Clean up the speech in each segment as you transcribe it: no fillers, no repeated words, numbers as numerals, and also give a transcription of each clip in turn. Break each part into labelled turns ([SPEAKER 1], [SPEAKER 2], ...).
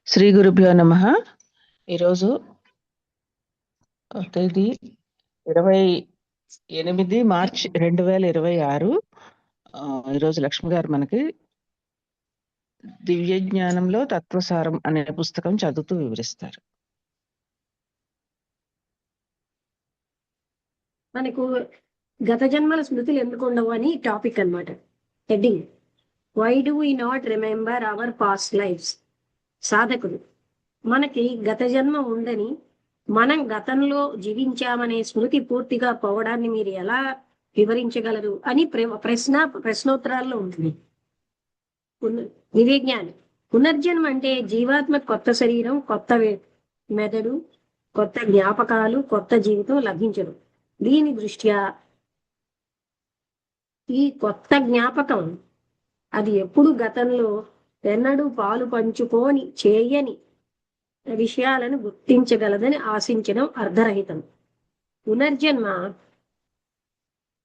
[SPEAKER 1] శ్రీ గురుభ్యో నమః. ఈరోజు తేదీ 28 మార్చి 2026. ఈరోజు లక్ష్మి గారు మనకి దివ్య జ్ఞానంలో తత్వసారం అనే పుస్తకం చదువుతూ వివరిస్తారు.
[SPEAKER 2] మనకు గత జన్మల స్మృతులు ఎందుకు ఉండవు అని టాపిక్ అన్నమాట. Heading: why do we not remember our past lives. సాధకుడు మనకి గత జన్మ ఉందని, మనం గతంలో జీవించామనే స్మృతి పూర్తిగా పోవడాన్ని మీరు ఎలా వివరించగలరు అని ప్రశ్నోత్తరాల్లో ఉంటుంది. వివేజ్ఞాని: పునర్జన్మ అంటే జీవాత్మ కొత్త శరీరం, కొత్త మెదడు, కొత్త జ్ఞాపకాలు, కొత్త జీవితం లభించదు. దీని దృష్ట్యా ఈ కొత్త జ్ఞాపకం అది ఎప్పుడు గతంలో ఎన్నడూ పాలు పంచుకోని చేయని విషయాలను గుర్తించగలదని ఆశించడం అర్ధరహితం. పునర్జన్మ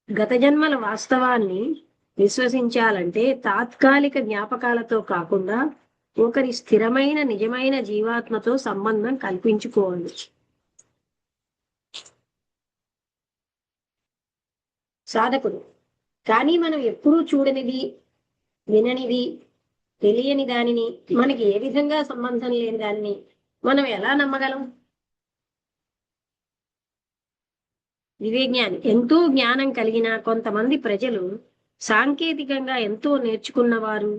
[SPEAKER 2] గత జన్మల వాస్తవాన్ని విశ్వసించాలంటే తాత్కాలిక జ్ఞాపకాలతో కాకుండా ఒకరి స్థిరమైన నిజమైన జీవాత్మతో సంబంధం కల్పించుకోవాలి. సాధకుడు: కానీ మనం ఎప్పుడూ చూడనిది, విననిది, తెలియని దానిని, మనకి ఏ విధంగా సంబంధం లేని దానిని మనం ఎలా నమ్మగలం? వివేజ్ఞాని: ఎంతో జ్ఞానం కలిగిన కొంతమంది ప్రజలు, సాంకేతికంగా ఎంతో నేర్చుకున్నవారు,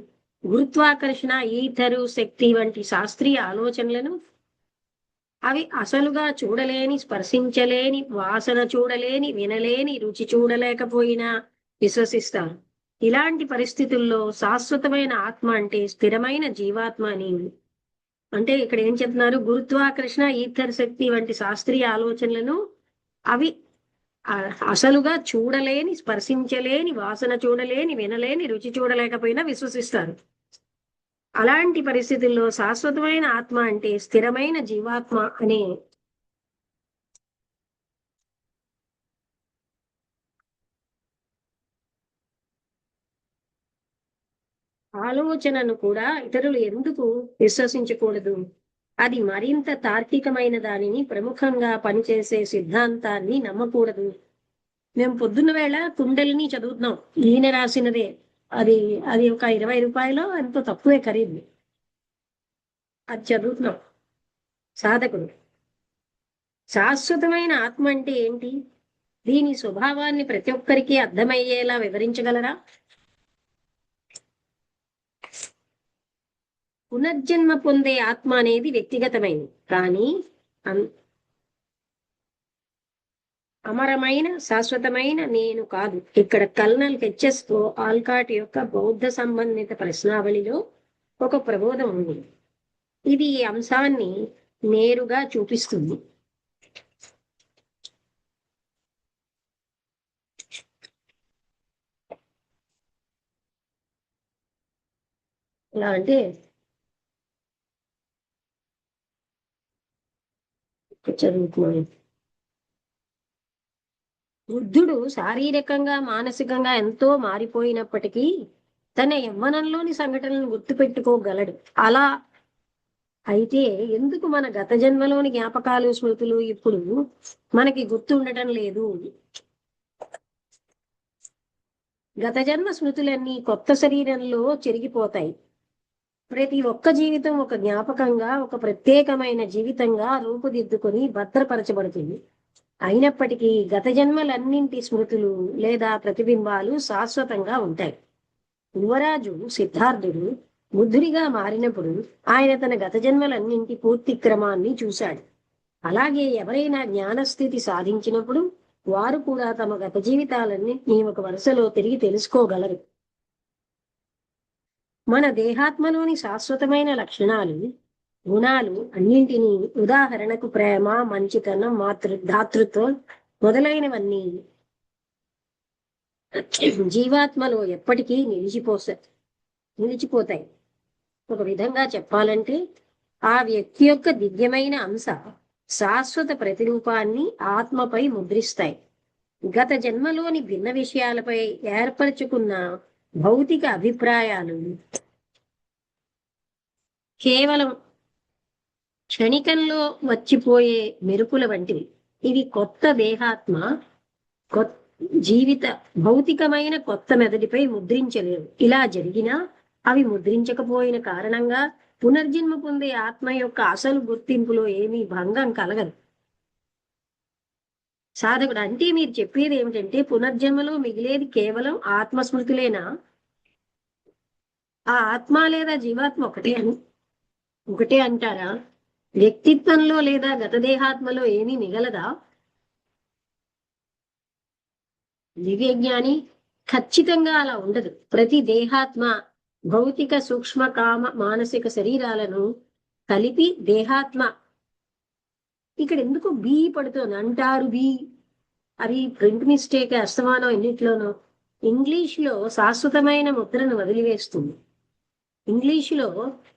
[SPEAKER 2] గురుత్వాకర్షణ, ఈథరు శక్తి వంటి శాస్త్రీయ ఆలోచనలను అవి అసలుగా చూడలేని, స్పర్శించలేని, వాసన చూడలేని, వినలేని, రుచి చూడలేకపోయినా విశ్వసిస్తారు. ఇలాంటి పరిస్థితుల్లో శాశ్వతమైన ఆత్మ అంటే స్థిరమైన జీవాత్మ అని. అంటే ఇక్కడ ఏం చెప్తున్నారు? గురుత్వాకర్షణ, ఈథర్ శక్తి వంటి శాస్త్రీయ ఆలోచనలను అవి అసలుగా చూడలేని, స్పర్శించలేని, వాసన చూడలేని, వినలేని, రుచి చూడలేకపోయినా విశ్వసిస్తారు. అలాంటి పరిస్థితుల్లో శాశ్వతమైన ఆత్మ అంటే స్థిరమైన జీవాత్మ అనే ఆలోచనను కూడా ఇతరులు ఎందుకు విశ్వసించకూడదు? అది మరింత తార్కికమైన దానిని, ప్రముఖంగా పనిచేసే సిద్ధాంతాన్ని నమ్మకూడదు. మేము పొద్దున్న వేళ కుండలిని చదువుతున్నాం, ఈయన రాసినదే. అది అది ఒక 20 రూపాయలు ఎంతో తక్కువే ఖరీదు. అది చదువుతున్నాం. సాధకుడు: శాశ్వతమైన ఆత్మ అంటే ఏంటి? దీని స్వభావాన్ని ప్రతి ఒక్కరికి అర్థమయ్యేలా వివరించగలరా? పునర్జన్మ పొందే ఆత్మ అనేది వ్యక్తిగతమైనది, కానీ అమరమైన శాశ్వతమైన నేను కాదు. ఇక్కడ కల్నల్ హెచ్ఎస్ ఆల్కాట్ యొక్క బౌద్ధ సంబంధిత ప్రశ్నావళిలో ఒక ప్రబోధం ఉంది. ఇది ఈ అంశాన్ని నేరుగా చూపిస్తుంది. ఎలా అంటే, చదువుతున్నాను. వృద్ధుడు శారీరకంగా, మానసికంగా ఎంతో మారిపోయినప్పటికీ తన యవ్వనంలోని సంఘటనలను గుర్తుపెట్టుకోగలడు. అలా అయితే ఎందుకు మన గత జన్మలోని జ్ఞాపకాలు, స్మృతులు ఇప్పుడు మనకి గుర్తు ఉండటం లేదు? గత జన్మ స్మృతులన్నీ కొత్త శరీరంలో చెరిగిపోతాయి. ప్రతి ఒక్క జీవితం ఒక జ్ఞాపకంగా, ఒక ప్రత్యేకమైన జీవితంగా రూపుదిద్దుకొని భద్రపరచబడుతుంది. అయినప్పటికీ గత జన్మలన్నింటి స్మృతులు లేదా ప్రతిబింబాలు శాశ్వతంగా ఉంటాయి. యువరాజు సిద్ధార్థుడు బుద్ధుడిగా మారినప్పుడు ఆయన తన గత జన్మలన్నింటి పూర్తి క్రమాన్ని చూశాడు. అలాగే ఎవరైనా జ్ఞానస్థితి సాధించినప్పుడు వారు కూడా తమ గత జీవితాలన్నింటినీ ఒక వరుసలో తిరిగి తెలుసుకోగలరు. మన దేహాత్మలోని శాశ్వతమైన లక్షణాలు, గుణాలు అన్నింటినీ, ఉదాహరణకు ప్రేమ, మంచితనం, దాతృత్వం మొదలైనవన్నీ జీవాత్మలో ఎప్పటికీ నిలిచిపోతాయి. ఒక విధంగా చెప్పాలంటే ఆ వ్యక్తి యొక్క దివ్యమైన అంశ శాశ్వత ప్రతిరూపాన్ని ఆత్మపై ముద్రిస్తాయి. గత జన్మలోని భిన్న విషయాలపై ఏర్పరచుకున్న భౌతిక అభిప్రాయాలు కేవలం క్షణికంలో వచ్చిపోయే మెరుపుల వంటివి. ఇవి కొత్త దేహాత్మ కొత్త జీవిత భౌతికమైన కొత్త మెదడిపై ముద్రించలేవు. ఇలా జరిగినా అవి ముద్రించకపోయిన కారణంగా పునర్జన్మ పొందే ఆత్మ యొక్క అసలు గుర్తింపులో ఏమీ భంగం కలగదు. సాధకుడు అంటే మీరు చెప్పేది ఏమిటంటే పునర్జన్మలో మిగిలేది కేవలం ఆత్మస్మృతులేనా? ఆ ఆత్మ లేదా జీవాత్మ ఒకటే అంటారా? వ్యక్తిత్వంలో లేదా గతదేహాత్మలో ఏమీ మిగలదా? దివ్యజ్ఞాని ఖచ్చితంగా అలా ఉండదు. ప్రతి దేహాత్మ భౌతిక సూక్ష్మ కామ మానసిక శరీరాలను కలిపి దేహాత్మ. ఇక్కడ ఎందుకు బి పడుతుంది అంటారు? బి అది ప్రింట్ మిస్టేక్ అస్తమానం ఎన్నిట్లోనో. ఇంగ్లీష్ లో శాశ్వతమైన ముద్రను వదిలివేస్తుంది. ఇంగ్లీష్ లో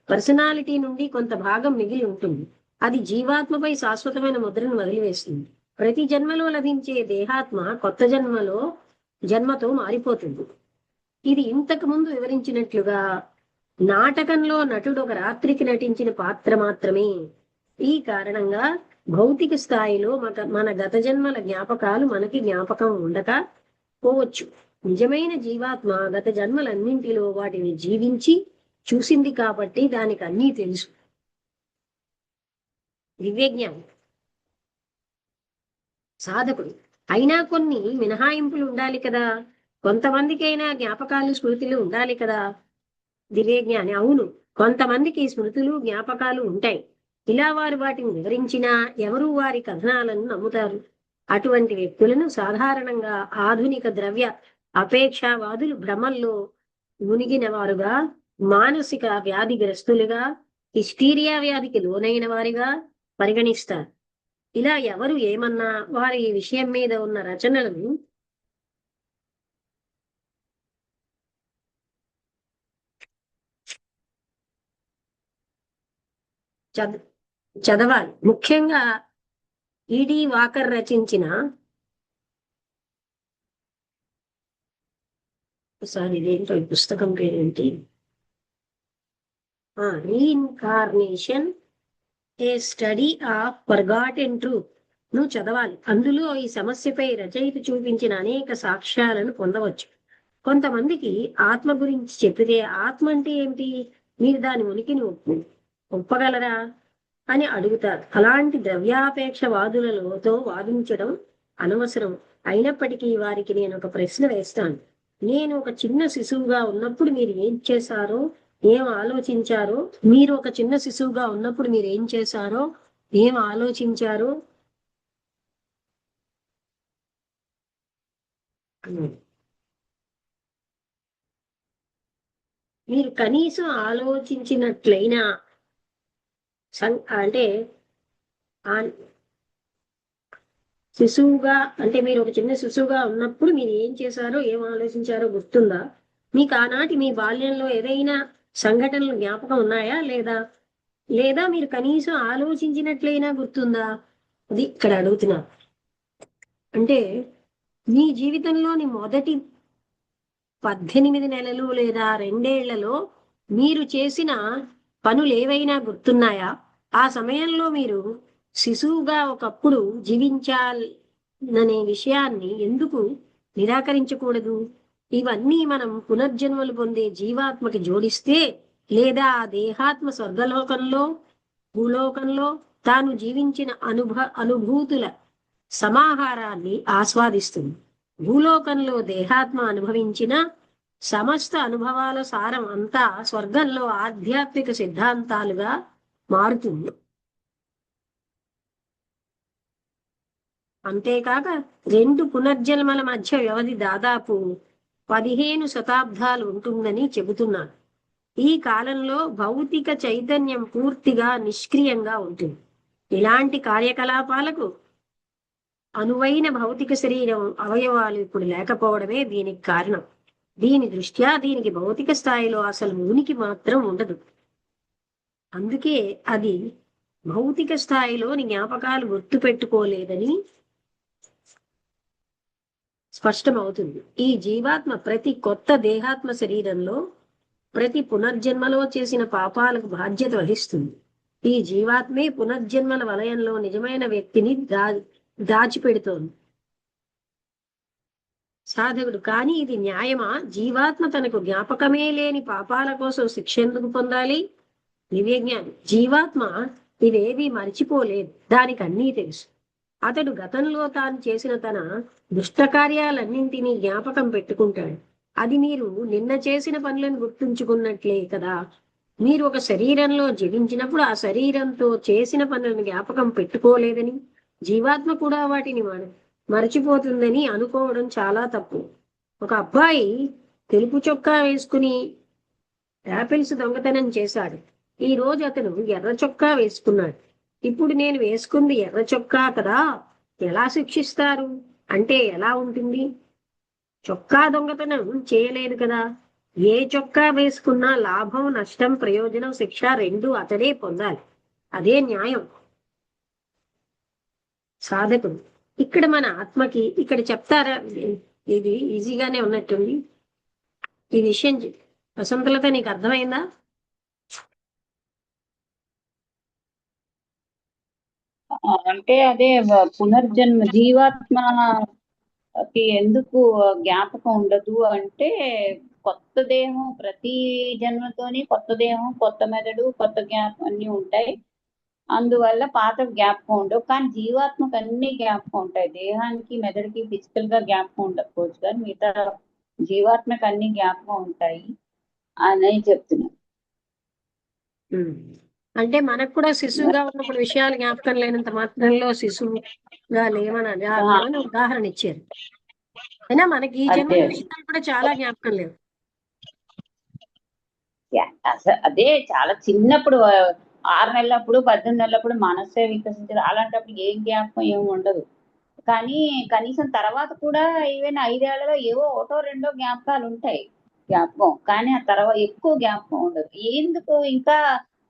[SPEAKER 2] పర్సనాలిటీ నుండి కొంత భాగం మిగిలి ఉంటుంది. అది జీవాత్మపై శాశ్వతమైన ముద్రను వదిలివేస్తుంది. ప్రతి జన్మలో లభించే దేహాత్మ కొత్త జన్మతో మారిపోతుంది. ఇది ఇంతకు ముందు వివరించినట్లుగా నాటకంలో నటుడు ఒక రాత్రికి నటించిన పాత్ర మాత్రమే. ఈ కారణంగా భౌతిక స్థాయిలో మన గత జన్మల జ్ఞాపకాలు మనకి జ్ఞాపకం ఉండక పోవచ్చు. నిజమైన జీవాత్మ గత జన్మలన్నింటిలో వాటిని జీవించి చూసింది కాబట్టి దానికి అన్నీ తెలుసు. దివ్యజ్ఞానం సాధకుడు అయినా కొన్ని మినహాయింపులు ఉండాలి కదా. కొంతమందికైనా జ్ఞాపకాలు స్మృతులు ఉండాలి కదా. దివ్యజ్ఞాని అవును, కొంతమందికి స్మృతులు జ్ఞాపకాలు ఉంటాయి. ఇలా వారు వాటిని వివరించినా ఎవరు వారి కథనాలను నమ్ముతారు. అటువంటి వ్యక్తులను సాధారణంగా ఆధునిక ద్రవ్య అపేక్షావాదులు భ్రమల్లో మునిగిన వారుగా, మానసిక వ్యాధిగ్రస్తులుగా, హిస్టీరియా వ్యాధికి లోనైన వారిగా పరిగణిస్తారు. ఇలా ఎవరు ఏమన్నా వారి ఈ విషయం మీద ఉన్న రచనలను చదవాలి. ముఖ్యంగా ఈడి వాకర్ రచించిన ఇదేంటో ఈ పుస్తకం పేరేంటి, reincarnation A study of forgotten truth ను చదవాలి. అందులో ఈ సమస్యపై రచయిత చూపించిన అనేక సాక్ష్యాలను పొందవచ్చు. కొంతమందికి ఆత్మ గురించి చెప్పితే ఆత్మ అంటే ఏమిటి, మీరు దాని ఉనికిని ఒప్పగలరా అని అడుగుతారు. అలాంటి ద్రవ్యాపేక్షవాదులతో వాదించడం అనవసరం. అయినప్పటికీ వారికి నేను ఒక ప్రశ్న వేస్తాను. నేను ఒక చిన్న శిశువుగా ఉన్నప్పుడు మీరు ఏం చేశారో, ఏం ఆలోచించారో, మీరు ఒక చిన్న శిశువుగా ఉన్నప్పుడు మీరు ఏం చేశారో, ఏం ఆలోచించారో మీరు కనీసం ఆలోచించినట్లయినా అంటే శిశువుగా అంటే మీరు ఒక చిన్న శిశువుగా ఉన్నప్పుడు మీరు ఏం చేశారో, ఏం ఆలోచించారో గుర్తుందా? మీకు ఆనాటి మీ బాల్యంలో ఏదైనా సంఘటనలు జ్ఞాపకం ఉన్నాయా లేదా మీరు కనీసం ఆలోచించినట్లయినా గుర్తుందా? అది ఇక్కడ అడుగుతున్నా. అంటే మీ జీవితంలోని మొదటి 18 నెలలు లేదా 2 ఏళ్లలో మీరు చేసిన పనులు ఏవైనా గుర్తున్నాయా? ఆ సమయంలో మీరు శిశువుగా ఒకప్పుడు జీవించాలనే విషయాన్ని ఎందుకు నిరాకరించకూడదు? ఇవన్నీ మనం పునర్జన్మలు పొందే జీవాత్మకి జోడిస్తే, లేదా ఆ దేహాత్మ స్వర్గలోకంలో భూలోకంలో తాను జీవించిన అనుభూతుల సమాహారాన్ని ఆస్వాదిస్తుంది. భూలోకంలో దేహాత్మ అనుభవించిన సమస్త అనుభవాల సారం అంతా స్వర్గంలో ఆధ్యాత్మిక సిద్ధాంతాలుగా మారుతుంది. అంతేకాక 2 పునర్జన్మల మధ్య వ్యవధి దాదాపు 15 శతాబ్దాలు ఉంటుందని చెబుతున్నారు. ఈ కాలంలో భౌతిక చైతన్యం పూర్తిగా నిష్క్రియంగా ఉంటుంది. ఇలాంటి కార్యకలాపాలకు అనువైన భౌతిక శరీరం అవయవాలు ఇప్పుడు లేకపోవడమే దీనికి కారణం. దీని దృష్ట్యా దీనికి భౌతిక స్థాయిలో అసలు ఉనికి మాత్రం ఉండదు. అందుకే అది భౌతిక స్థాయిలోని జ్ఞాపకాలు గుర్తు పెట్టుకోలేదని స్పష్టమవుతుంది. ఈ జీవాత్మ ప్రతి కొత్త దేహాత్మ శరీరంలో ప్రతి పునర్జన్మలో చేసిన పాపాలకు బాధ్యత వహిస్తుంది. ఈ జీవాత్మే పునర్జన్మల వలయంలో నిజమైన వ్యక్తిని దాచిపెడుతోంది సాధకుడు. కానీ ఇది న్యాయమా? జీవాత్మ తనకు జ్ఞాపకమే లేని పాపాల కోసం శిక్ష ఎందుకు పొందాలి? దివ్యజ్ఞాని జీవాత్మ ఇవేవి మర్చిపోలేదు, దానికి అన్నీ తెలుసు. అతడు గతంలో తాను చేసిన తన దుష్ట కార్యాలన్నింటినీ జ్ఞాపకం పెట్టుకుంటాడు. అది మీరు నిన్న చేసిన పనులను గుర్తుంచుకున్నట్లే కదా. మీరు ఒక శరీరంలో జీవించినప్పుడు ఆ శరీరంతో చేసిన పనులను జ్ఞాపకం పెట్టుకోలేదని, జీవాత్మ కూడా వాటిని మరచిపోతుందని అనుకోవడం చాలా తప్పు. ఒక అబ్బాయి తెలుపు చొక్కా వేసుకుని యాపిల్స్ దొంగతనం చేశాడు. ఈ రోజు అతను ఎర్ర చొక్కా వేసుకున్నాడు. ఇప్పుడు నేను వేసుకుంది ఎర్ర చొక్కా కదా, ఎలా శిక్షిస్తారు అంటే ఎలా ఉంటుంది? చొక్కా దొంగతనం చేయలేదు కదా. ఏ చొక్కా వేసుకున్నా లాభం, నష్టం, ప్రయోజనం, శిక్ష రెండూ అతడే పొందాలి. అదే న్యాయం. సాధకుడు ఇక్కడ మన ఆత్మకి ఇక్కడ చెప్తారా? ఇది ఈజీగానే ఉన్నట్టుంది. ఈ విషయం వసంతలత నీకు అర్థమైందా?
[SPEAKER 3] అంటే అదే పునర్జన్మ జీవాత్మకి ఎందుకు జ్ఞాపకం ఉండదు అంటే, కొత్త దేహం ప్రతి జన్మతోని కొత్త దేహం, కొత్త మెదడు, కొత్త జ్ఞాపకం అన్ని ఉంటాయి. అందువల్ల పాత జ్ఞాపకం ఉండవు. కానీ జీవాత్మకు అన్ని జ్ఞాపకం ఉంటాయి. దేహానికి, మెదడుకి ఫిజికల్ గా జ్ఞాపకం ఉండకపోవచ్చు, కానీ మిగతా జీవాత్మకు అన్ని జ్ఞాపకం ఉంటాయి అని చెప్తున్నా.
[SPEAKER 2] అంటే మనకు కూడా శిశువుగా ఉన్నప్పుడు విషయాలు జ్ఞాపకం లేనంత మాత్రంలో శిశువుగా లేవని ఉదాహరణ ఇచ్చారు. అయినా మనకి ఈ జన్మ విషయాలు కూడా చాలా జ్ఞాపకం లేవు.
[SPEAKER 3] అదే చాలా చిన్నప్పుడు 6 నెలలప్పుడు, 18 నెలలప్పుడు మనస్సే వికసించదు. అలాంటప్పుడు ఏం జ్ఞాపకం ఏమి ఉండదు. కానీ కనీసం తర్వాత కూడా ఈవెన్ 5 ఏళ్లలో ఏవో ఒకటో రెండో జ్ఞాపకాలు ఉంటాయి జ్ఞాపకం. కానీ ఆ తర్వాత ఎక్కువ జ్ఞాపకం ఉండదు. ఎందుకు ఇంకా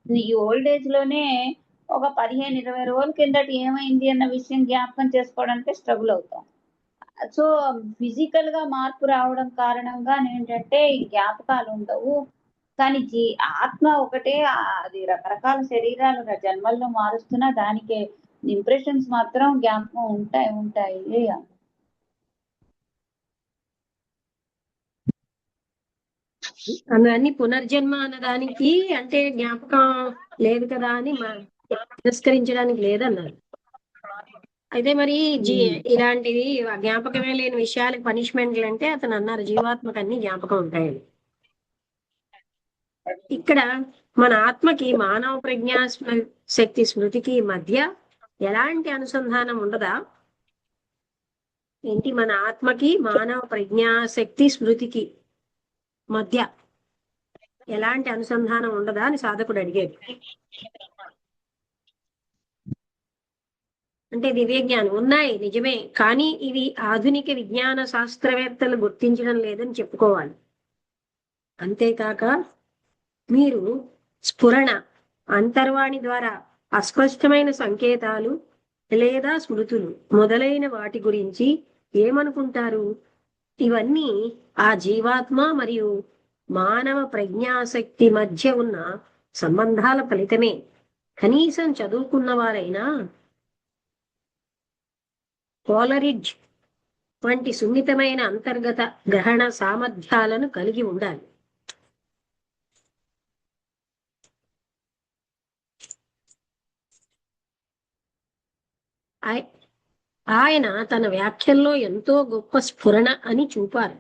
[SPEAKER 3] ఈ ఓల్డ్ ఏజ్ లోనే ఒక 15-20 రోజుల కిందట ఏమైంది అన్న విషయం జ్ఞాపకం చేసుకోవడానికి స్ట్రగుల్ అవుతాం. సో ఫిజికల్ గా మార్పు రావడం కారణంగా ఏంటంటే ఈ జ్ఞాపకాలు ఉండవు. కానీ ఆత్మ ఒకటే, అది రకరకాల శరీరాలు జన్మల్లో మారుస్తున్నా దానికి ఇంప్రెషన్స్ మాత్రం జ్ఞాపకం ఉంటాయి.
[SPEAKER 2] అన్ని పునర్జన్మ అన్నదానికి అంటే జ్ఞాపకం లేదు కదా అని తిరస్కరించడానికి లేదన్నారు. అయితే మరి ఇలాంటివి జ్ఞాపకమే లేని విషయాలకు పనిష్మెంట్లు అంటే అతను అన్నారు జీవాత్మకు అన్ని జ్ఞాపకం ఉంటాయని. ఇక్కడ మన ఆత్మకి మానవ ప్రజ్ఞా శక్తి స్మృతికి మధ్య ఎలాంటి అనుసంధానం ఉండదా? ఏంటి మన ఆత్మకి మానవ ప్రజ్ఞా శక్తి స్మృతికి మధ్య ఎలాంటి అనుసంధానం ఉండదా అని సాధకుడు అడిగాడు. అంటే దివ్యజ్ఞానం ఉన్నాయి నిజమే, కానీ ఇవి ఆధునిక విజ్ఞాన శాస్త్రవేత్తలు గుర్తించడం లేదని చెప్పుకోవాలి. అంతేకాక మీరు స్ఫురణ, అంతర్వాణి ద్వారా అస్పష్టమైన సంకేతాలు లేదా స్మృతులు మొదలైన వాటి గురించి ఏమనుకుంటారు? ఇవన్నీ ఆ జీవాత్మ మరియు మానవ ప్రజ్ఞాశక్తి మధ్య ఉన్న సంబంధాల ఫలితమే. కనీసం చదువుకున్న వారైనా కోలరిడ్జ్ వంటి సున్నితమైన అంతర్గత గ్రహణ సామర్థ్యాలను కలిగి ఉండాలి. ఆయన తన వ్యాఖ్యల్లో ఎంతో గొప్ప స్ఫురణ అని చూపారు.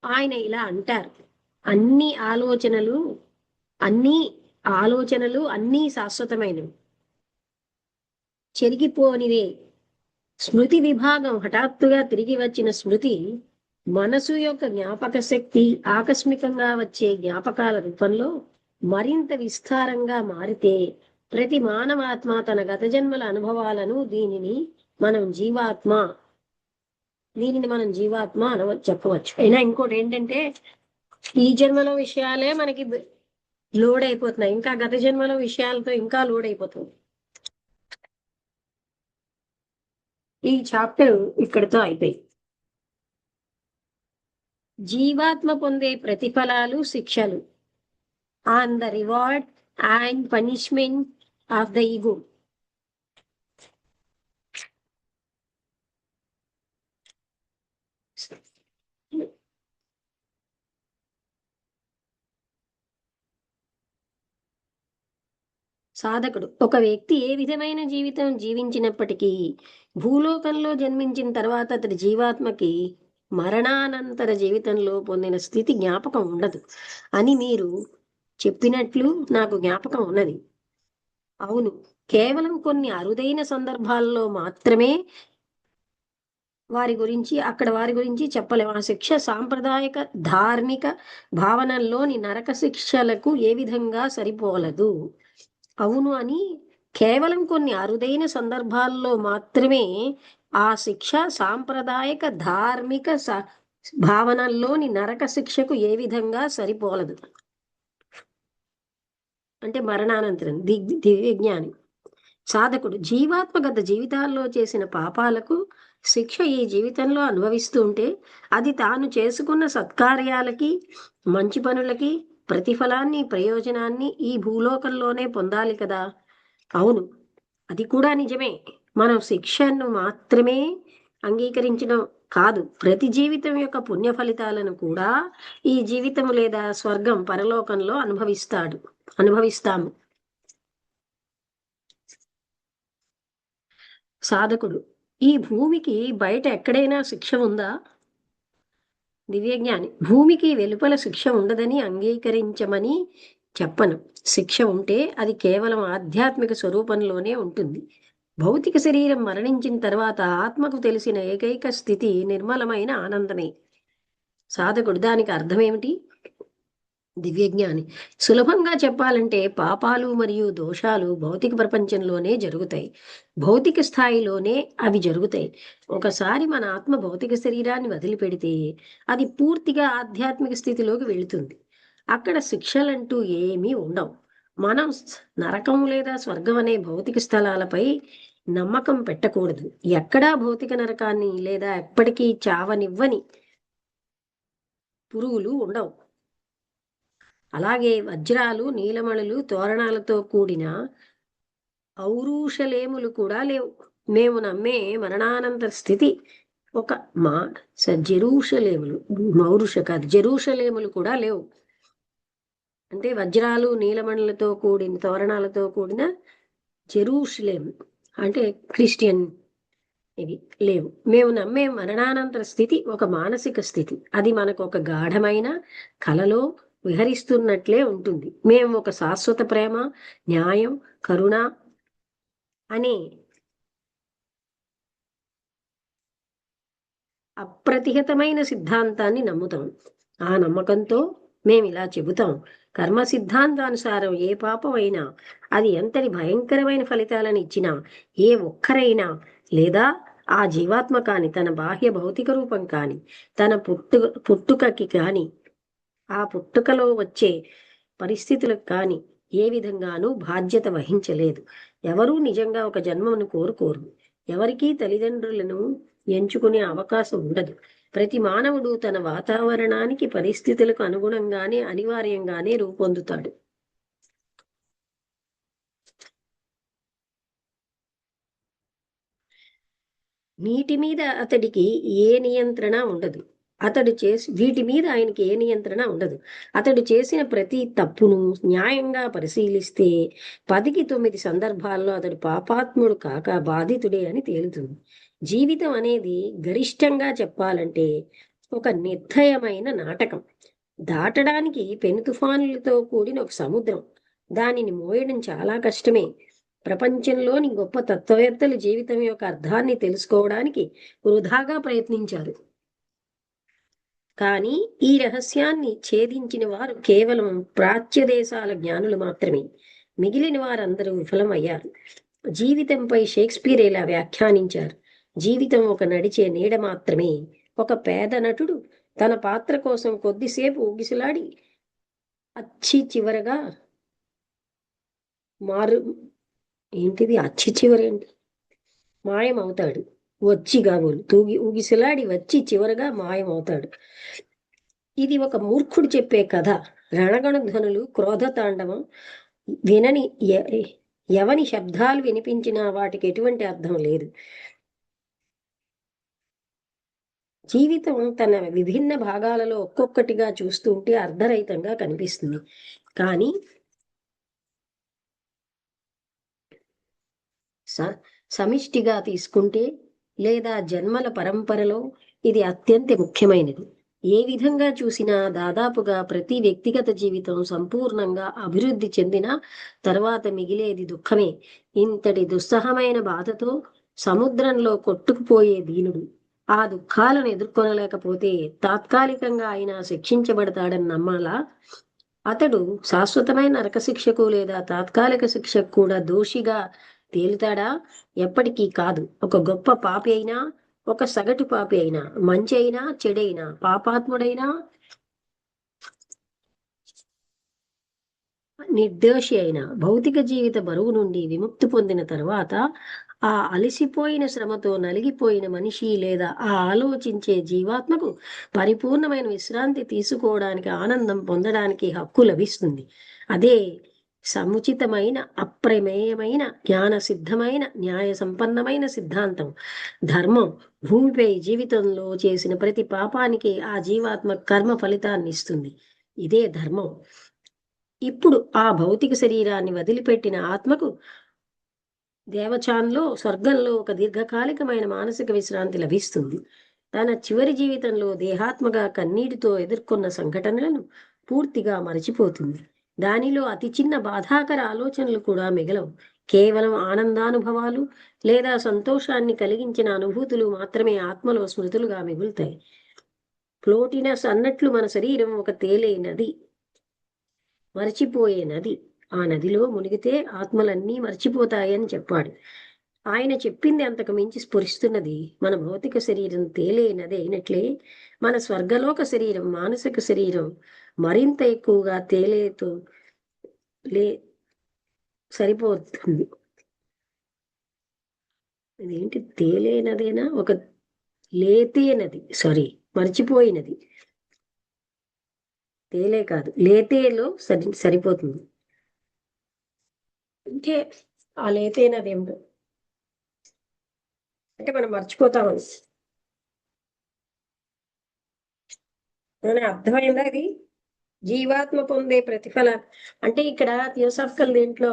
[SPEAKER 2] ఆయన ఇలా అంటారు, అన్ని ఆలోచనలు అన్నీ శాశ్వతమైనవి, చెరిగిపోనివే. స్మృతి విభాగం హఠాత్తుగా తిరిగి వచ్చిన స్మృతి మనసు యొక్క జ్ఞాపక శక్తి ఆకస్మికంగా వచ్చే జ్ఞాపకాల రూపంలో మరింత విస్తారంగా మారితే ప్రతి మానవాత్మ తన గత జన్మల అనుభవాలను దీనిని మనం జీవాత్మ చెప్పవచ్చు. అయినా ఇంకోటి ఏంటంటే ఈ జన్మలో విషయాలే మనకి లోడ్ అయిపోతున్నాయి, ఇంకా గత జన్మలో విషయాలతో ఇంకా లోడ్ అయిపోతుంది. ఈ చాప్టర్ ఇక్కడితో అయిపోయింది. జీవాత్మ పొందే ప్రతిఫలాలు, శిక్షలు on the reward and punishment of the ego. సాధకుడు ఒక వ్యక్తి ఏ విధమైన జీవితం జీవించినప్పటికీ భూలోకంలో జన్మించిన తర్వాత అతడి జీవాత్మకి మరణానంతర జీవితంలో పొందిన స్థితి జ్ఞాపకం ఉండదు అని మీరు చెప్పినట్లు నాకు జ్ఞాపకం ఉన్నది. అవును, కేవలం కొన్ని అరుదైన సందర్భాల్లో మాత్రమే వారి గురించి చెప్పలేము. ఆ శిక్ష సాంప్రదాయక ధార్మిక భావనల్లోని నరక శిక్షలకు ఏ విధంగా సరిపోలదు. అవును, అని కేవలం కొన్ని అరుదైన సందర్భాల్లో మాత్రమే ఆ శిక్ష సాంప్రదాయక ధార్మిక భావనల్లోని నరక శిక్షకు ఏ విధంగా సరిపోలదు. అంటే మరణానంతరం దివ్యజ్ఞాని సాధకుడు జీవాత్మగత జీవితాల్లో చేసిన పాపాలకు శిక్ష ఈ జీవితంలో అనుభవిస్తూ ఉంటే అది తాను చేసుకున్న సత్కార్యాలకి మంచి పనులకి ప్రతిఫలాన్ని ప్రయోజనాన్ని ఈ భూలోకంలోనే పొందాలి కదా. అవును, అది కూడా నిజమే. మనం శిక్షను మాత్రమే అంగీకరించడం కాదు, ప్రతి జీవితం యొక్క పుణ్య ఫలితాలను కూడా ఈ జీవితం లేదా స్వర్గం పరలోకంలో అనుభవిస్తాము. సాధకుడు ఈ భూమికి బయట ఎక్కడైనా శిక్ష ఉందా? దివ్యజ్ఞాని భూమికి వెలుపల శిక్ష ఉండదని అంగీకరించమని చెప్పను. శిక్ష ఉంటే అది కేవలం ఆధ్యాత్మిక స్వరూపంలోనే ఉంటుంది. భౌతిక శరీరం మరణించిన తర్వాత ఆత్మకు తెలిసిన ఏకైక స్థితి నిర్మలమైన ఆనందమే. సాధకుడు దానికి అర్థమేమిటి? దివ్యజ్ఞాని సులభంగా చెప్పాలంటే పాపాలు మరియు దోషాలు భౌతిక ప్రపంచంలోనే జరుగుతాయి, భౌతిక స్థాయిలోనే అవి జరుగుతాయి. ఒకసారి మన ఆత్మ భౌతిక శరీరాన్ని వదిలిపెడితే అది పూర్తిగా ఆధ్యాత్మిక స్థితిలోకి వెళుతుంది. అక్కడ శిక్షలంటూ ఏమీ ఉండవు. మనం నరకం లేదా స్వర్గం అనే భౌతిక స్థలాలపై నమ్మకం పెట్టకూడదు. ఎక్కడా భౌతిక నరకాన్ని లేదా ఎప్పటికీ చావనివ్వని పురుగులు ఉండవు. అలాగే వజ్రాలు, నీలమణులు, తోరణాలతో కూడిన ఔరుషలేములు కూడా లేవు. మేము నమ్మే మరణానంతర స్థితి ఒక జెరూషలేములు కూడా లేవు. అంటే వజ్రాలు, నీలమణులతో కూడిన తోరణాలతో కూడిన జెరూషలేం అంటే క్రిస్టియన్ ఇవి లేవు. మేము నమ్మే మరణానంతర స్థితి ఒక మానసిక స్థితి. అది మనకు ఒక గాఢమైన కలలో విహరిస్తున్నట్లే ఉంటుంది. మేము ఒక శాశ్వత ప్రేమ, న్యాయం, కరుణ అనే అప్రతిహతమైన సిద్ధాంతాన్ని నమ్ముతాం. ఆ నమ్మకంతో మేము ఇలా చెబుతాం, కర్మ సిద్ధాంతానుసారం ఏ పాపమైనా అది ఎంతటి భయంకరమైన ఫలితాలను ఇచ్చినా ఏ ఒక్కరైనా లేదా ఆ జీవాత్మ కాని తన బాహ్య భౌతిక రూపం కాని తన పుట్టుకకి కాని ఆ పుట్టుకలో వచ్చే పరిస్థితులకు కాని ఏ విధంగానూ బాధ్యత వహించలేదు. ఎవరూ నిజంగా ఒక జన్మను కోరుకోరు. ఎవరికీ తల్లిదండ్రులను ఎంచుకునే అవకాశం ఉండదు. ప్రతి మానవుడు తన వాతావరణానికి పరిస్థితులకు అనుగుణంగానే అనివార్యంగానే రూపొందుతాడు. నీటి మీద అతడికి ఏ నియంత్రణ ఉండదు. వీటి మీద ఆయనకి ఏ నియంత్రణ ఉండదు. అతడు చేసిన ప్రతి తప్పును న్యాయంగా పరిశీలిస్తే 10కి 9 సందర్భాల్లో అతడు పాపాత్ముడు కాక బాధితుడే అని తేలుతుంది. జీవితం అనేది గరిష్టంగా చెప్పాలంటే ఒక నిర్దయమైన నాటకం. దాటడానికి పెను తుఫానులతో కూడిన ఒక సముద్రం. దానిని మోయడం చాలా కష్టమే. ప్రపంచంలోని గొప్ప తత్వవేత్తలు జీవితం యొక్క అర్థాన్ని తెలుసుకోవడానికి వృధాగా ప్రయత్నించారు. కానీ ఈ రహస్యాన్ని ఛేదించిన వారు కేవలం ప్రాచ్య దేశాల జ్ఞానులు మాత్రమే. మిగిలిన వారందరూ విఫలమయ్యారు. జీవితంపై షేక్స్పియర్ ఇలా వ్యాఖ్యానించారు, జీవితం ఒక నడిచే నీడ మాత్రమే. ఒక పేద నటుడు తన పాత్ర కోసం కొద్దిసేపు ఊగిసలాడి అచ్చి చివరగా మాయమవుతాడు. ఊగిసలాడి వచ్చి చివరగా మాయమవుతాడు. ఇది ఒక మూర్ఖుడు చెప్పే కథ. రణగణ ధ్వనులు, క్రోధ తాండవం, వినని ఎవని శబ్దాలు వినిపించినా వాటికి ఎటువంటి అర్థం లేదు. జీవితం తన విభిన్న భాగాలలో ఒక్కొక్కటిగా చూస్తుంటే అర్ధరహితంగా కనిపిస్తుంది. కానీ సమిష్టిగా తీసుకుంటే లేదా జన్మల పరంపరలో ఇది అత్యంత ముఖ్యమైనది. ఏ విధంగా చూసినా దాదాపుగా ప్రతి వ్యక్తిగత జీవితం సంపూర్ణంగా అభివృద్ధి చెందిన తర్వాత మిగిలేది దుఃఖమే. ఇంతటి దుస్సహమైన బాధతో సముద్రంలో కొట్టుకుపోయే దీనుడు ఆ దుఃఖాలను ఎదుర్కొనలేకపోతే తాత్కాలికంగా ఆయన శిక్షించబడతాడని నమ్మాలా? అతడు శాశ్వతమైన నరకశిక్షకు లేదా తాత్కాలిక శిక్షకు కూడా దోషిగా తేలుతాడా? ఎప్పటికీ కాదు. ఒక గొప్ప పాపి అయినా, ఒక సగటు పాపి అయినా, మంచి అయినా చెడైనా, పాపాత్ముడైనా నిర్దోషి అయినా భౌతిక జీవిత బరువు నుండి విముక్తి పొందిన తర్వాత ఆ అలసిపోయిన శ్రమతో నలిగిపోయిన మనిషి లేదా ఆ ఆలోచించే జీవాత్మకు పరిపూర్ణమైన విశ్రాంతి తీసుకోవడానికి, ఆనందం పొందడానికి హక్కు లభిస్తుంది. అదే సముచితమైన, అప్రమేయమైన, జ్ఞాన సిద్ధమైన, న్యాయ సంపన్నమైన సిద్ధాంతం. ధర్మం భూమిపై జీవితంలో చేసిన ప్రతి పాపానికి ఆ జీవాత్మ కర్మ ఫలితాన్ని ఇస్తుంది. ఇదే ధర్మం. ఇప్పుడు ఆ భౌతిక శరీరాన్ని వదిలిపెట్టిన ఆత్మకు దేవచాన్లో, స్వర్గంలో ఒక దీర్ఘకాలికమైన మానసిక విశ్రాంతి లభిస్తుంది. తన చివరి జీవితంలో దేహాత్మగా కన్నీటితో ఎదుర్కొన్న సంఘటనలను పూర్తిగా మరచిపోతుంది. దానిలో అతి చిన్న బాధాకర ఆలోచనలు కూడా మిగలవు. కేవలం ఆనందానుభవాలు లేదా సంతోషాన్ని కలిగించిన అనుభూతులు మాత్రమే ఆత్మలో స్మృతులుగా మిగులుతాయి. ఫ్లోటినస్ అన్నట్లు మన శరీరం ఒక తేలే నది, మరచిపోయే నది. ఆ నదిలో మునిగితే ఆత్మలన్నీ మర్చిపోతాయని చెప్పాడు. ఆయన చెప్పింది అంతకు మించి స్ఫురిస్తున్నది. మన భౌతిక శరీరం తేలే నది అయినట్లే మన స్వర్గలోక శరీరం, మానసిక శరీరం మరింత ఎక్కువగా తేలేతో సరిపోతుంది. అదేంటి తేలేనదేనా? ఒక లేతేనది, సారీ మర్చిపోయినది. తేలే కాదు, లేతేలో సరిపోతుంది. అంటే ఆ లేతేనది ఏమిటో అంటే మనం మర్చిపోతామని అర్థమైందా? ఇది జీవాత్మ పొందే ప్రతిఫలం. అంటే ఇక్కడ థియోసాఫికల్ దీంట్లో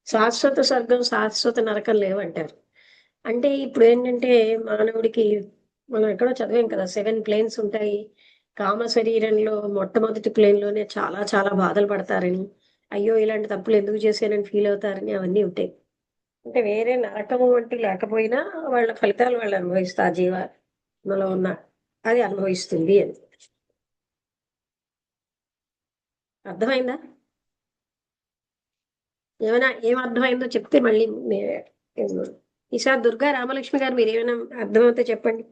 [SPEAKER 2] శాశ్వత స్వర్గం, శాశ్వత నరకం లేవంటారు. అంటే ఇప్పుడు ఏంటంటే మానవుడికి మనం ఎక్కడో చదివాం కదా, 7 ప్లేన్స్ ఉంటాయి. కామ శరీరంలో మొట్టమొదటి ప్లేన్ లోనే చాలా చాలా బాధలు పడతారని, అయ్యో ఇలాంటి తప్పులు ఎందుకు చేశానని ఫీల్ అవుతారని అవన్నీ ఉంటాయి. అంటే వేరే నరకము వంటి లేకపోయినా వాళ్ళ ఫలితాలు వాళ్ళు అనుభవిస్తారు. ఆ జీవాత్మలో ఉన్న అది అనుభవిస్తుంది అని. అర్థమైందా? ఏమైనా ఏం అర్థమైందో చెప్తే మళ్ళీ ఈసారి దుర్గా రామలక్ష్మి గారు మీరు ఏమైనా అర్థమైతే చెప్పండి.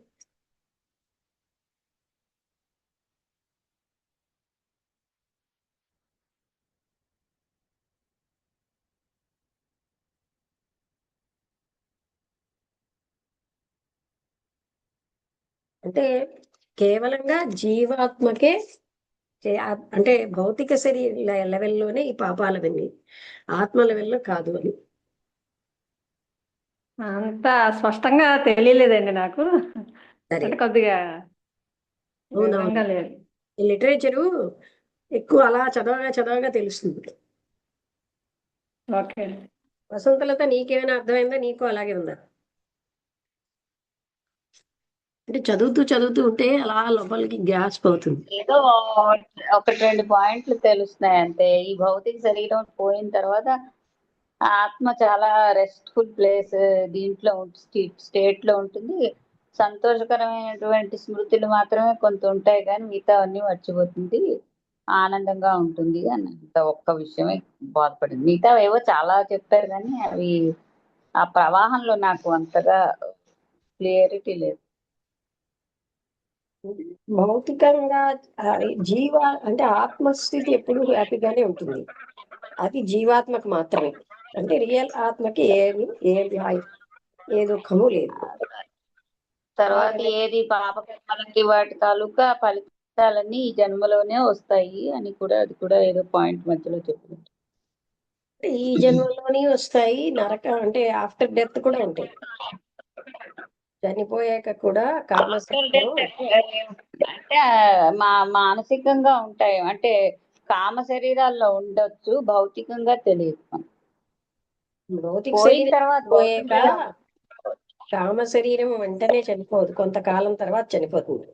[SPEAKER 2] అంటే కేవలంగా జీవాత్మకే అంటే భౌతిక శరీర లెవెల్లోనే ఈ పాపాలవన్నీ, ఆత్మ లెవెల్లో కాదు అని.
[SPEAKER 4] అంత స్పష్టంగా తెలియలేదండి నాకు.
[SPEAKER 2] సరే,
[SPEAKER 4] అంటే కొద్దిగా
[SPEAKER 2] అవునవును.
[SPEAKER 4] వివరంగా లేదు.
[SPEAKER 2] లిటరేచరు ఎక్కువ అలా చదవగా తెలుస్తుంది.
[SPEAKER 4] ఓకే.
[SPEAKER 2] వసంతలత నీకేమైనా అర్థమైందా? నీకు అలాగే ఉందా? అంటే చదువుతూ ఉంటే అలా లోపలికి గ్యాస్ అవుతుంది.
[SPEAKER 3] ఏదో 1-2 పాయింట్లు తెలుస్తున్నాయి అంతే. ఈ భౌతిక శరీరం పోయిన తర్వాత ఆత్మ చాలా రెస్ట్ఫుల్ ప్లేస్, దీంట్లో స్టేట్ లో ఉంటుంది. సంతోషకరమైనటువంటి స్మృతులు మాత్రమే కొంత ఉంటాయి, కానీ మిగతా అన్ని మర్చిపోతుంది, ఆనందంగా ఉంటుంది అన్నంత ఒక్క విషయమే బాధపడింది. మిగతా ఏవో చాలా చెప్పారు కానీ అవి ఆ ప్రవాహంలో నాకు అంతగా క్లియరిటీ లేదు.
[SPEAKER 2] భౌతికంగా జీవ అంటే ఆత్మస్థితి ఎప్పుడు హ్యాపీగానే ఉంటుంది. అది జీవాత్మకు మాత్రమే. అంటే రియల్ ఆత్మకి ఏ దుఃఖము లేదు.
[SPEAKER 3] తర్వాత ఏది పాపకర్మలకి వాటి తాలూకా ఫలితం కష్టాలన్నీ ఈ జన్మలోనే వస్తాయి అని కూడా అది కూడా ఏదో పాయింట్ మధ్యలో చెప్పింది.
[SPEAKER 2] ఈ జన్మలోని వస్తాయి, అంటే ఆఫ్టర్ డెత్ కూడా ఉంటాయి. చనిపోయాక కూడా కామశక్తులు
[SPEAKER 3] అంటే మానసికంగా ఉంటాయి, అంటే కామ శరీరాల్లో ఉండొచ్చు, భౌతికంగా తెలియదు.
[SPEAKER 2] భౌతిక
[SPEAKER 3] పోయిన
[SPEAKER 2] శరీరం
[SPEAKER 3] తర్వాత
[SPEAKER 2] పోయాక కామ శరీరం వెంటనే చనిపోదు, కొంతకాలం తర్వాత చనిపోతుంది.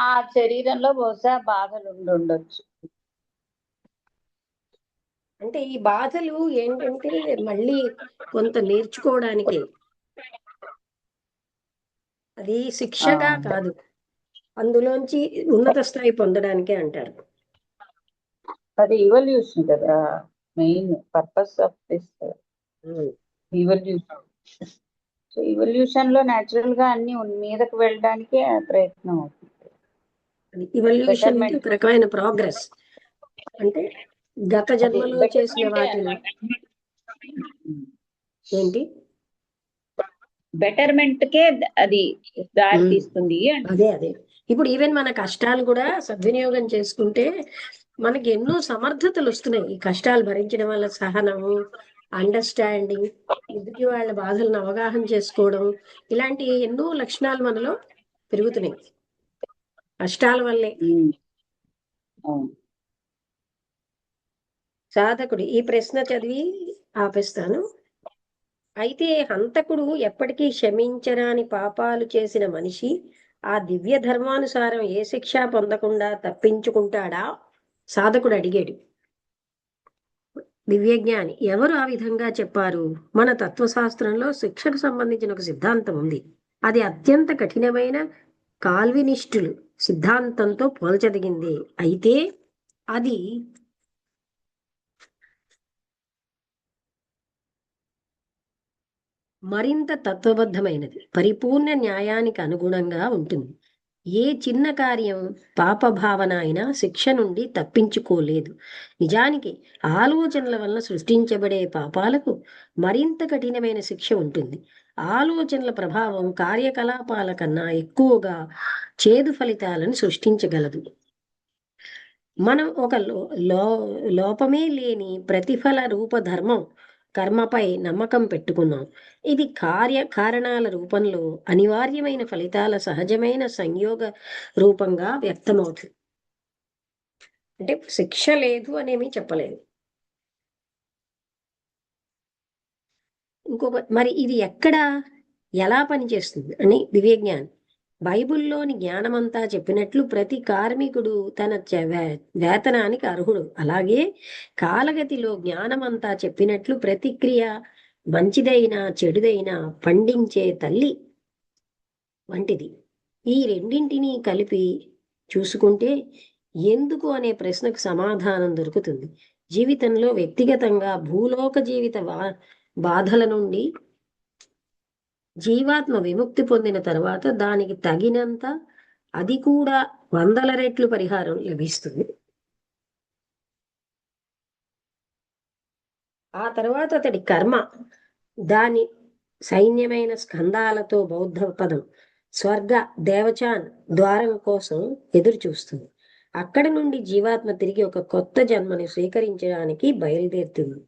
[SPEAKER 3] ఆ శరీరంలో బహుశా బాధలు ఉండొచ్చు.
[SPEAKER 2] అంటే ఈ బాధలు ఏంటంటే మళ్ళీ కొంత నేర్చుకోవడానికి, అది శిక్షగా కాదు, అందులోంచి ఉన్నత స్థాయి పొందడానికే అంటారు.
[SPEAKER 3] అది ఇవల్యూషన్ కదా, main purpose of this evolution. So evolution లో న్యాచురల్ గా అన్ని మీదకు వెళ్ళడానికి ప్రయత్నం అవుతుంది.
[SPEAKER 2] ఇవల్యూషన్ ఒక రకమైన ప్రోగ్రెస్, అంటే గత జన్మలో చేసిన వాటిలో ఏంటి
[SPEAKER 3] బెటర్మెంట్ కే అది దారి తీస్తుంది.
[SPEAKER 2] అదే ఇప్పుడు ఈవెన్ మన కష్టాలు కూడా సద్వినియోగం చేసుకుంటే మనకి ఎన్నో సమర్థతలు వస్తున్నాయి. ఈ కష్టాలు భరించడం వల్ల సహనము, అండర్స్టాండింగ్, ఎదుటి వాళ్ళ బాధలను అవగాహన చేసుకోవడం, ఇలాంటి ఎన్నో లక్షణాలు మనలో పెరుగుతున్నాయి కష్టాల వల్లే. సాధకుడు ఈ ప్రశ్న చదివి ఆపేస్తాను. అయితే హంతకుడు ఎప్పటికీ క్షమించరాని పాపాలు చేసిన మనిషి ఆ దివ్య ధర్మానుసారం ఏ శిక్ష పొందకుండా తప్పించుకుంటాడా? సాధకుడు అడిగాడు. దివ్యజ్ఞాని ఎవరు ఆ విధంగా చెప్పారు? మన తత్వశాస్త్రంలో శిక్షకు సంబంధించిన ఒక సిద్ధాంతం ఉంది. అది అత్యంత కఠినమైన కాల్వినిస్టులు సిద్ధాంతంతో పోల్చదగింది. అయితే అది మరింత తత్వబద్ధమైనది, పరిపూర్ణ న్యాయానికి అనుగుణంగా ఉంటుంది. ఏ చిన్న కార్యం పాపభావన అయినా శిక్ష నుండి తప్పించుకోలేదు. నిజానికి ఆలోచనల వలన సృష్టించబడే పాపాలకు మరింత కఠినమైన శిక్ష ఉంటుంది. ఆలోచనల ప్రభావం కార్యకలాపాల కన్నా ఎక్కువగా చేదు ఫలితాలను సృష్టించగలదు. మనం ఒక లోపమే లేని ప్రతిఫల రూపధర్మం కర్మపై నమ్మకం పెట్టుకున్నాం. ఇది కారణాల రూపంలో అనివార్యమైన ఫలితాల సహజమైన సంయోగ రూపంగా వ్యక్తమవుతుంది. అంటే శిక్ష లేదు అనేమి చెప్పలేదు. మరి ఇది ఎలా పనిచేస్తుంది అని దివ్యజ్ఞానం బైబిల్లోని జ్ఞానమంతా చెప్పినట్లు ప్రతి కార్మికుడు తన వేతనానికి అర్హుడు. అలాగే కాలగతిలో జ్ఞానమంతా చెప్పినట్లు ప్రతిక్రియ మంచిదైనా చెడుదైనా పండించే తల్లి వంటిది. ఈ రెండింటినీ కలిపి చూసుకుంటే ఎందుకు అనే ప్రశ్నకు సమాధానం దొరుకుతుంది. జీవితంలో వ్యక్తిగతంగా భూలోక జీవిత బాధల నుండి జీవాత్మ విముక్తి పొందిన తర్వాత దానికి తగినంత, అది కూడా 100 రెట్లు పరిహారం లభిస్తుంది. ఆ తర్వాత అతడి కర్మ దాని సైన్యమైన స్కందాలతో బౌద్ధ పదం స్వర్గ దేవచాన్ ద్వారం కోసం ఎదురు చూస్తుంది. అక్కడి నుండి జీవాత్మ తిరిగి ఒక కొత్త జన్మని స్వీకరించడానికి బయలుదేరుతుంది.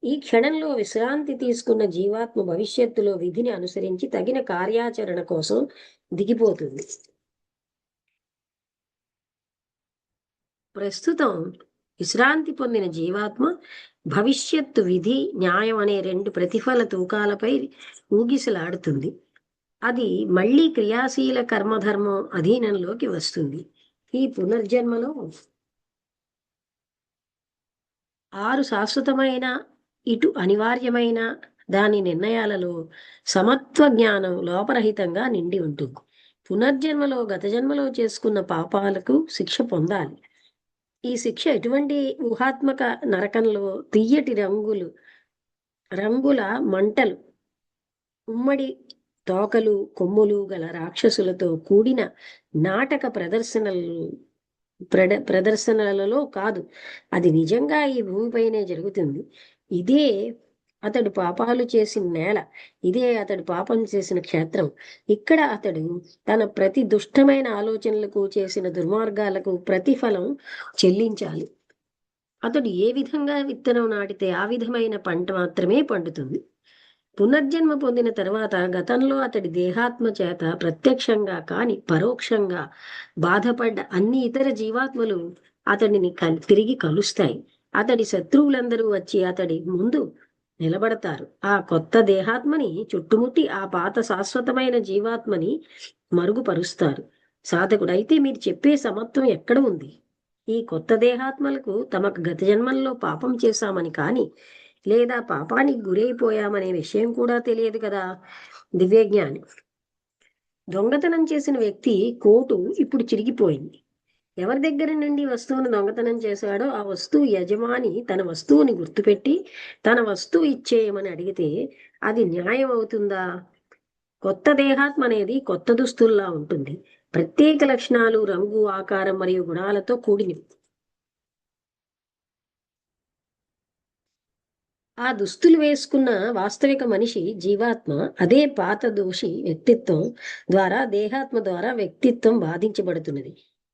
[SPEAKER 2] ఈ క్షణంలో విశ్రాంతి తీసుకున్న జీవాత్మ భవిష్యత్తులో విధిని అనుసరించి తగిన కార్యాచరణ కోసం దిగిపోతుంది. ప్రస్తుతం విశ్రాంతి పొందిన జీవాత్మ భవిష్యత్తు విధి న్యాయం అనే 2 ప్రతిఫల తూకాలపై ఊగిసలాడుతుంది. అది మళ్ళీ క్రియాశీల కర్మధర్మం అధీనంలోకి వస్తుంది. ఈ పునర్జన్మలో 6 శాశ్వతమైన, ఇటు అనివార్యమైన దాని నిర్ణయాలలో సమత్వ జ్ఞానం లోపరహితంగా నిండి ఉంటుంది. పునర్జన్మలో గత జన్మలో చేసుకున్న పాపాలకు శిక్ష పొందాలి. ఈ శిక్ష ఎటువంటి ఊహాత్మక నరకంలో తియ్యటి రంగుల మంటలు, ఉమ్మడి తోకలు కొమ్ములు గల రాక్షసులతో కూడిన నాటక ప్రదర్శనలలో కాదు, అది నిజంగా ఈ భూమిపైనే జరుగుతుంది. ఇదే అతడు పాపాలు చేసిన నేల, ఇదే అతడు పాపం చేసిన క్షేత్రం. ఇక్కడ అతడు తన ప్రతి దుష్టమైన ఆలోచనలకు, చేసిన దుర్మార్గాలకు ప్రతిఫలం చెల్లించాలి. అతడు ఏ విధంగా విత్తనం నాటితే ఆ విధమైన పంట మాత్రమే పండుతుంది. పునర్జన్మ పొందిన తర్వాత గతంలో అతడి దేహాత్మ చేత ప్రత్యక్షంగా కాని పరోక్షంగా బాధపడ్డ అన్ని ఇతర జీవాత్మలు అతడిని తిరిగి కలుస్తాయి. అతడి శత్రువులందరూ వచ్చి అతడి ముందు నిలబడతారు. ఆ కొత్త దేహాత్మని చుట్టుముట్టి ఆ పాత శాశ్వతమైన జీవాత్మని మరుగుపరుస్తారు. సాధకుడు, అయితే మీరు చెప్పే సమత్వం ఎక్కడ ఉంది? ఈ కొత్త దేహాత్మలకు తమకు గత జన్మల్లో పాపం చేశామని కాని, లేదా పాపానికి గురైపోయామనే విషయం కూడా తెలియదు కదా. దివ్యజ్ఞాని, దొంగతనం చేసిన వ్యక్తి కోటు ఇప్పుడు చిరిగిపోయింది. ఎవరి దగ్గర నుండి వస్తువును దొంగతనం చేశాడో ఆ వస్తువు యజమాని తన వస్తువుని గుర్తుపెట్టి తన వస్తువు ఇచ్చేయమని అడిగితే అది న్యాయం అవుతుందా? కొత్త దేహాత్మ అనేది కొత్త దుస్తుల్లా ఉంటుంది. ప్రత్యేక లక్షణాలు, రంగు, ఆకారం మరియు గుణాలతో కూడినవి. ఆ దుస్తులు వేసుకున్న వాస్తవిక మనిషి జీవాత్మ అదే పాత దోషి వ్యక్తిత్వం ద్వారా దేహాత్మ ద్వారా వ్యక్తిత్వం బాధించబడుతున్నది.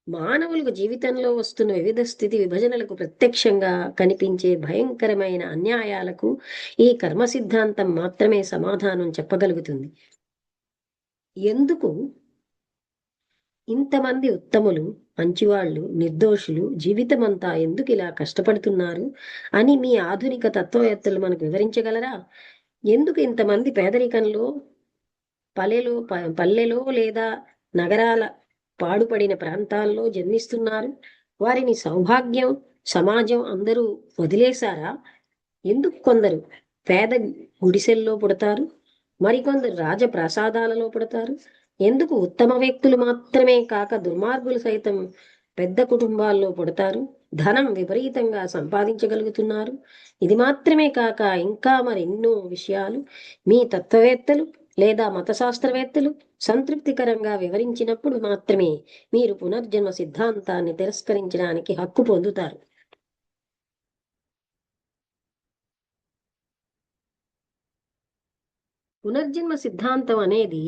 [SPEAKER 2] మానవులకు జీవితంలో వస్తున్న వివిధ స్థితి విభజనలకు ప్రత్యక్షంగా కనిపించే భయంకరమైన అన్యాయాలకు ఈ కర్మ సిద్ధాంతం మాత్రమే సమాధానం చెప్పగలుగుతుంది. ఎందుకు ఇంతమంది ఉత్తములు, మంచివాళ్ళు, నిర్దోషులు జీవితమంతా ఎందుకు ఇలా కష్టపడుతున్నారు అని మీ ఆధునిక తత్వవేత్తలు మనకు వివరించగలరా? ఎందుకు ఇంతమంది పేదరికంలో, పల్లెలో లేదా నగరాల పాడుపడిన ప్రాంతాల్లో జన్మిస్తున్నారు? వారిని సౌభాగ్యం, సమాజం అందరూ వదిలేశారా? ఎందుకు కొందరు పేద గుడిసెల్లో పుడతారు, మరికొందరు రాజప్రాసాదాలలో పుడతారు? ఎందుకు ఉత్తమ వ్యక్తులు మాత్రమే కాక దుర్మార్గులు సైతం పెద్ద కుటుంబాల్లో పుడతారు, ధనం విపరీతంగా సంపాదించగలుగుతున్నారు? ఇది మాత్రమే కాక ఇంకా మరెన్నో విషయాలు మీ తత్వవేత్తలు లేదా మతశాస్త్రవేత్తలు సంతృప్తికరంగా వివరించినప్పుడు మాత్రమే మీరు పునర్జన్మ సిద్ధాంతాన్ని తిరస్కరించడానికి హక్కు పొందుతారు. పునర్జన్మ సిద్ధాంతం అనేది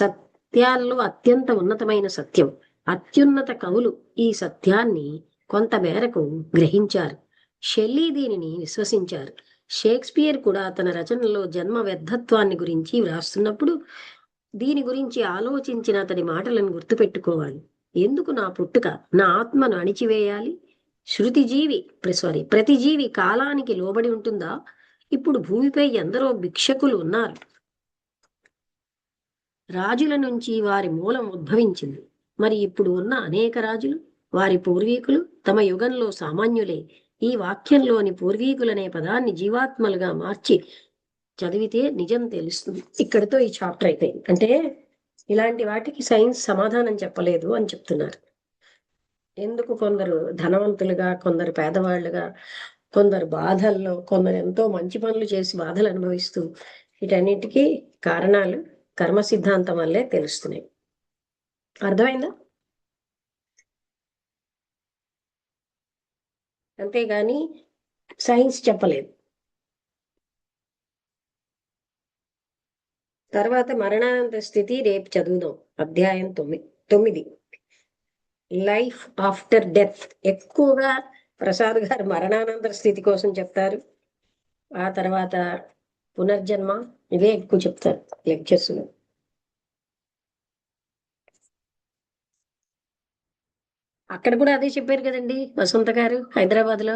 [SPEAKER 2] సత్యాల్లో అత్యంత ఉన్నతమైన సత్యం. అత్యున్నత కవులు ఈ సత్యాన్ని కొంత మేరకు గ్రహించారు. షెల్లీ దీనిని విశ్వసించారు. షేక్స్పియర్ కూడా తన రచనలో జన్మ వ్యర్థత్వాన్ని గురించి వ్రాస్తున్నప్పుడు దీని గురించి ఆలోచించిన అతడి మాటలను గుర్తుపెట్టుకోవాలి. ఎందుకు నా పుట్టుక నా ఆత్మను అణిచివేయాలి? ప్రతి జీవి కాలానికి లోబడి ఉంటుందా? ఇప్పుడు భూమిపై ఎందరో భిక్షకులు ఉన్నారు. రాజుల నుంచి వారి మూలం ఉద్భవించింది. మరి ఇప్పుడు ఉన్న అనేక రాజులు, వారి పూర్వీకులు తమ యుగంలో సామాన్యులే. ఈ వాక్యంలోని పూర్వీకులనే పదాన్ని జీవాత్మలుగా మార్చి చదివితే నిజం తెలుస్తుంది. ఇక్కడితో ఈ చాప్టర్ అయిపోయింది. అంటే ఇలాంటి వాటికి సైన్స్ సమాధానం చెప్పలేదు అని చెప్తున్నారు. ఎందుకు కొందరు ధనవంతులుగా, కొందరు పేదవాళ్ళుగా, కొందరు బాధల్లో, కొందరు ఎంతో మంచి పనులు చేసి బాధలు అనుభవిస్తూ, వీటన్నిటికీ కారణాలు కర్మ సిద్ధాంతం వల్లే తెలుస్తున్నాయి. అర్థమైందా? అంతేగాని సైన్స్ చెప్పలేదు. తర్వాత మరణానంత స్థితి రేపు చదువుదాం. అధ్యాయం 9 లైఫ్ ఆఫ్టర్ డెత్. ఎక్కువగా ప్రసాద్ గారు మరణానంతర స్థితి కోసం చెప్తారు. ఆ తర్వాత పునర్జన్మ, ఇవే ఎక్కువ చెప్తారు లెక్చర్స్ లో. అక్కడ కూడా అదే చెప్పారు కదండి వసంత గారు హైదరాబాద్ లో.